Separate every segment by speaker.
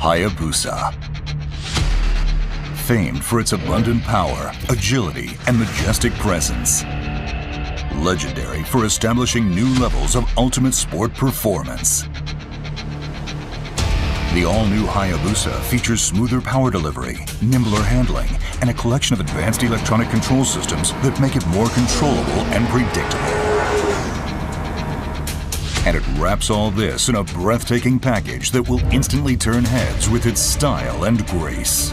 Speaker 1: Hayabusa. Famed for its abundant power, agility, and majestic presence. Legendary for establishing new levels of ultimate sport performance. The all-new Hayabusa features smoother power delivery, nimbler handling, and a collection of advanced electronic control systems that make it more controllable and predictable. And it wraps all this in a breathtaking package that will instantly turn heads with its style and grace.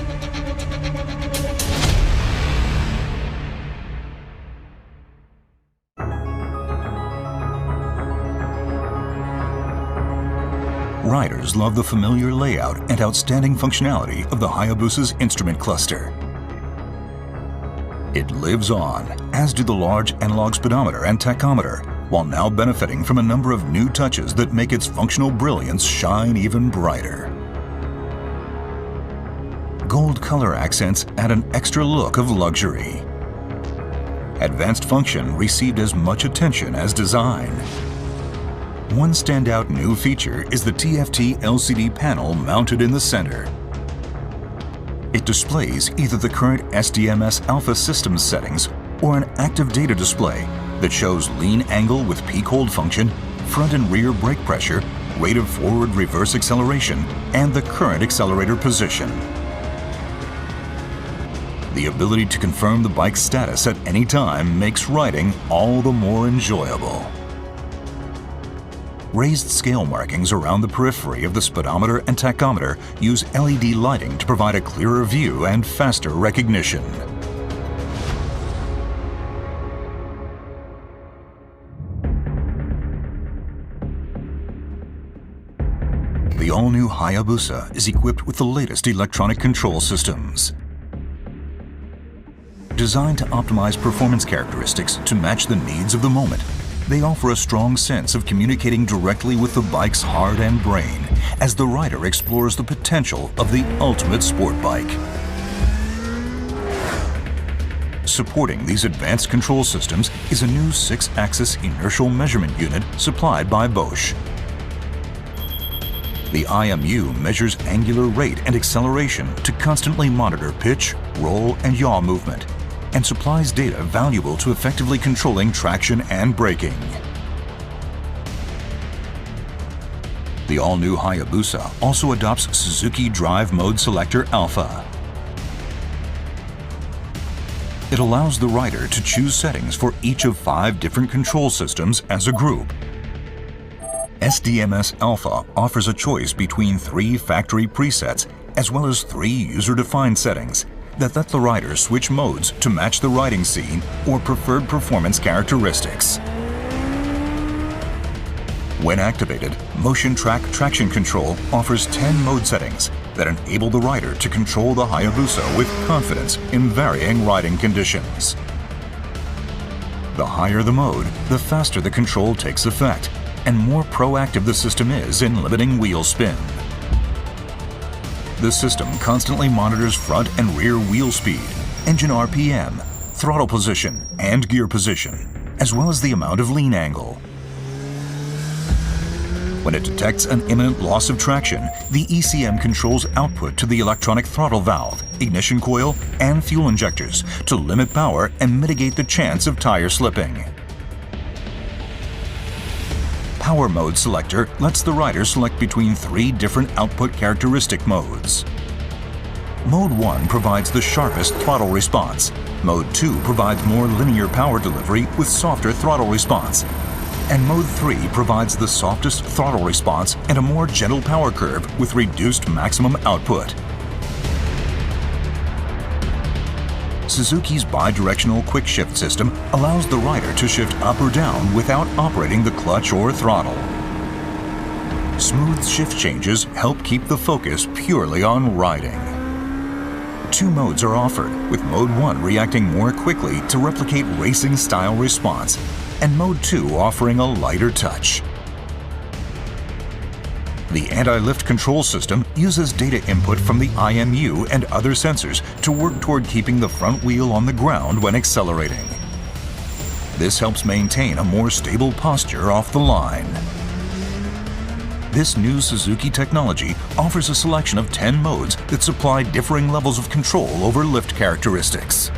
Speaker 1: Riders love the familiar layout and outstanding functionality of the Hayabusa's instrument cluster. It lives on, as do the large analog speedometer and tachometer, while now benefiting from a number of new touches that make its functional brilliance shine even brighter. Gold color accents add an extra look of luxury. Advanced function received as much attention as design. One standout new feature is the TFT LCD panel mounted in the center. It displays either the current SDMS Alpha systems settings or an active data display that shows lean angle with peak hold function, front and rear brake pressure, rate of forward-reverse acceleration, and the current accelerator position. The ability to confirm the bike's status at any time makes riding all the more enjoyable. Raised scale markings around the periphery of the speedometer and tachometer use LED lighting to provide a clearer view and faster recognition. The all-new Hayabusa is equipped with the latest electronic control systems. Designed to optimize performance characteristics to match the needs of the moment, they offer a strong sense of communicating directly with the bike's heart and brain as the rider explores the potential of the ultimate sport bike. Supporting these advanced control systems is a new 6-axis inertial measurement unit supplied by Bosch. The IMU measures angular rate and acceleration to constantly monitor pitch, roll, and yaw movement, and supplies data valuable to effectively controlling traction and braking. The all-new Hayabusa also adopts Suzuki Drive Mode Selector Alpha. It allows the rider to choose settings for each of 5 different control systems as a group. SDMS Alpha offers a choice between 3 factory presets as well as 3 user-defined settings that let the rider switch modes to match the riding scene or preferred performance characteristics. When activated, Motion Track Traction Control offers 10 mode settings that enable the rider to control the Hayabusa with confidence in varying riding conditions. The higher the mode, the faster the control takes effect, and more proactive the system is in limiting wheel spin. The system constantly monitors front and rear wheel speed, engine RPM, throttle position, and gear position, as well as the amount of lean angle. When it detects an imminent loss of traction, the ECM controls output to the electronic throttle valve, ignition coil, and fuel injectors to limit power and mitigate the chance of tire slipping. Power Mode Selector lets the rider select between 3 different output characteristic modes. Mode 1 provides the sharpest throttle response. Mode 2 provides more linear power delivery with softer throttle response. And Mode 3 provides the softest throttle response and a more gentle power curve with reduced maximum output. Suzuki's bidirectional quick shift system allows the rider to shift up or down without operating the clutch or throttle. Smooth shift changes help keep the focus purely on riding. 2 modes are offered, with Mode 1 reacting more quickly to replicate racing-style response, and Mode 2 offering a lighter touch. The anti-lift control system uses data input from the IMU and other sensors to work toward keeping the front wheel on the ground when accelerating. This helps maintain a more stable posture off the line. This new Suzuki technology offers a selection of 10 modes that supply differing levels of control over lift characteristics.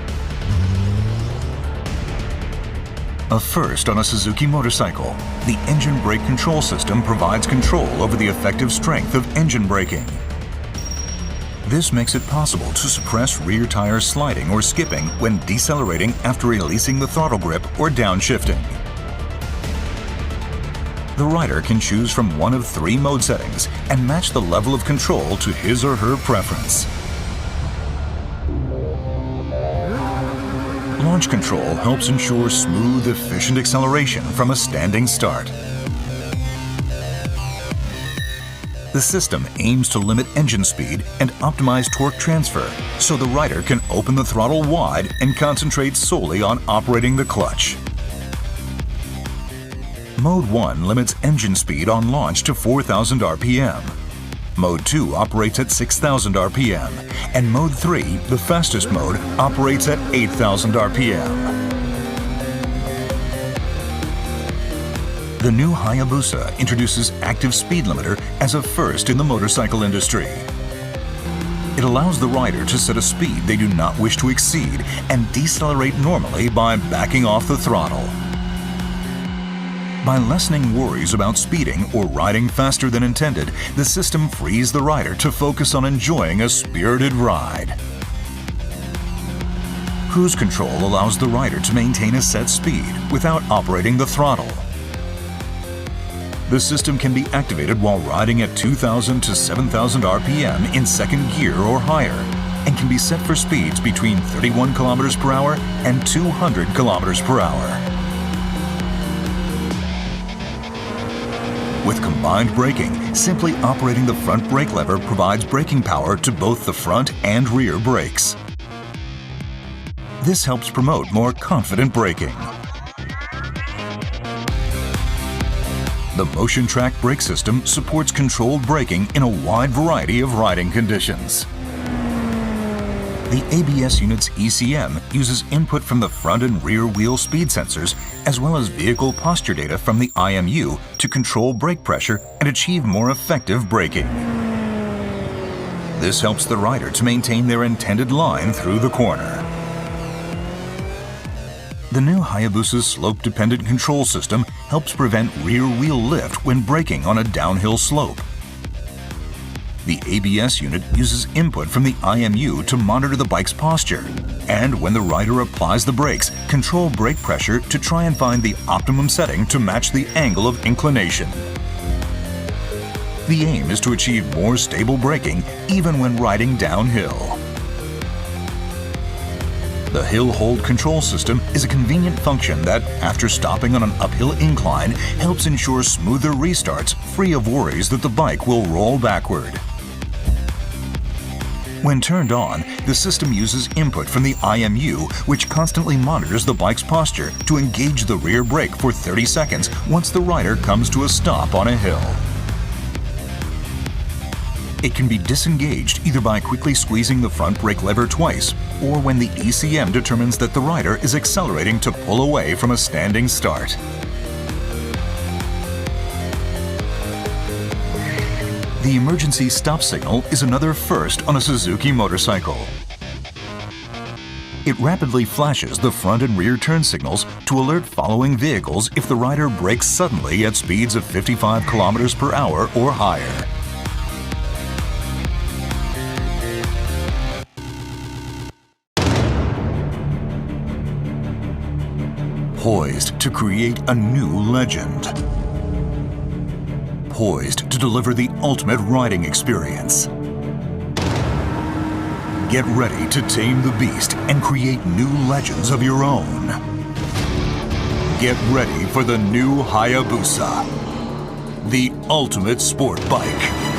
Speaker 1: A first on a Suzuki motorcycle, the engine brake control system provides control over the effective strength of engine braking. This makes it possible to suppress rear tire sliding or skipping when decelerating after releasing the throttle grip or downshifting. The rider can choose from one of 3 mode settings and match the level of control to his or her preference. Launch control helps ensure smooth, efficient acceleration from a standing start. The system aims to limit engine speed and optimize torque transfer so the rider can open the throttle wide and concentrate solely on operating the clutch. Mode 1 limits engine speed on launch to 4,000 RPM. Mode 2 operates at 6,000 RPM, and Mode 3, the fastest mode, operates at 8,000 RPM. The new Hayabusa introduces active speed limiter as a first in the motorcycle industry. It allows the rider to set a speed they do not wish to exceed and decelerate normally by backing off the throttle. By lessening worries about speeding or riding faster than intended, the system frees the rider to focus on enjoying a spirited ride. Cruise control allows the rider to maintain a set speed without operating the throttle. The system can be activated while riding at 2,000 to 7,000 RPM in second gear or higher, and can be set for speeds between 31 km per hour and 200 km per hour. With combined braking, simply operating the front brake lever provides braking power to both the front and rear brakes. This helps promote more confident braking. The Motion Track brake system supports controlled braking in a wide variety of riding conditions. The ABS unit's ECM uses input from the front and rear wheel speed sensors, as well as vehicle posture data from the IMU to control brake pressure and achieve more effective braking. This helps the rider to maintain their intended line through the corner. The new Hayabusa's slope-dependent control system helps prevent rear wheel lift when braking on a downhill slope. The ABS unit uses input from the IMU to monitor the bike's posture, and when the rider applies the brakes, control brake pressure to try and find the optimum setting to match the angle of inclination. The aim is to achieve more stable braking even when riding downhill. The hill hold control system is a convenient function that, after stopping on an uphill incline, helps ensure smoother restarts free of worries that the bike will roll backward. When turned on, the system uses input from the IMU, which constantly monitors the bike's posture to engage the rear brake for 30 seconds once the rider comes to a stop on a hill. It can be disengaged either by quickly squeezing the front brake lever twice, or when the ECM determines that the rider is accelerating to pull away from a standing start. The emergency stop signal is another first on a Suzuki motorcycle. It rapidly flashes the front and rear turn signals to alert following vehicles if the rider brakes suddenly at speeds of 55 km per hour or higher. Poised to create a new legend. Poised to deliver the ultimate riding experience. Get ready to tame the beast and create new legends of your own. Get ready for the new Hayabusa, the ultimate sport bike.